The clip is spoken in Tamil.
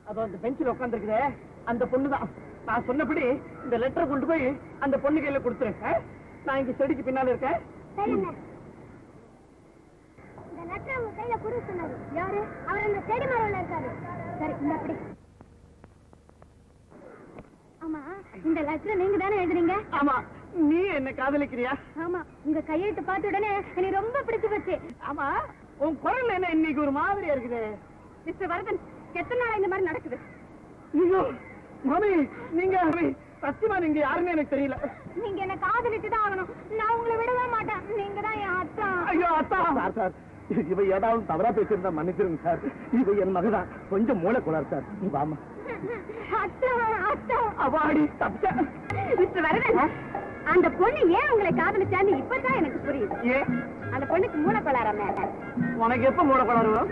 அதோ அந்த பெஞ்சில் உட்காந்துருக்குதே அந்த பொண்ணுதான். நான் சொன்னபடி இந்த லெட்டரை கொண்டு போய் அந்த பொண்ணு கையில கொடுத்துருக்கேன். நான் இங்க செடிக்கு பின்னால இருக்கேன். இந்த லெட்டர் உங்க கையில குடு சொன்னாரு. யாரு? அவர் அந்த செடி மரம்ல இருக்காரு. சரி, இந்த அப்படி. ஆமா, இந்த லெட்டர் நீங்க தானே எழுதுறீங்க? ஆமா. நீ என்ன காதலிக்கிறியா? ஆமா, உங்க கையெழுத்து பார்த்த உடனே எனக்கு ரொம்ப பிடிச்சு போச்சு. ஆமா, உன் குரல் என்ன இன்னைக்கு ஒரு மாதிரியா இருக்குது? மிஸ்டர் வரதன், எத்தனை நாளா இந்த மாதிரி நடக்குது? ஐயோ மாமி, நீங்க சத்தியமா நீங்க யாருன்னு எனக்கு தெரியல. நீங்க என்ன காதலிட்டு தான் ஆகணும். நான் உங்களை விடவே மாட்டேன். நீங்க தான் என் அத்தா. ஐயோ அத்தா. சார் சார், இவ ஏதாவது தவறா பேசியிருந்தா மன்னிச்சிருங்க சார். இவ என் மகதான், கொஞ்சம் மூளை குளார் சார். வாமா. அத்தா அத்தா. அவாடி தப்பிச்ச. மிஸ்டர் வரதன், அந்த பொண்ணு ஏன் உங்களை காதலிச்சான்னு இப்பதான் எனக்கு புரியுது. ஏன்? அந்த பொண்ணுக்கு மூளை கொளாராம. உனக்கு எப்ப மூளை குளார் வரும்?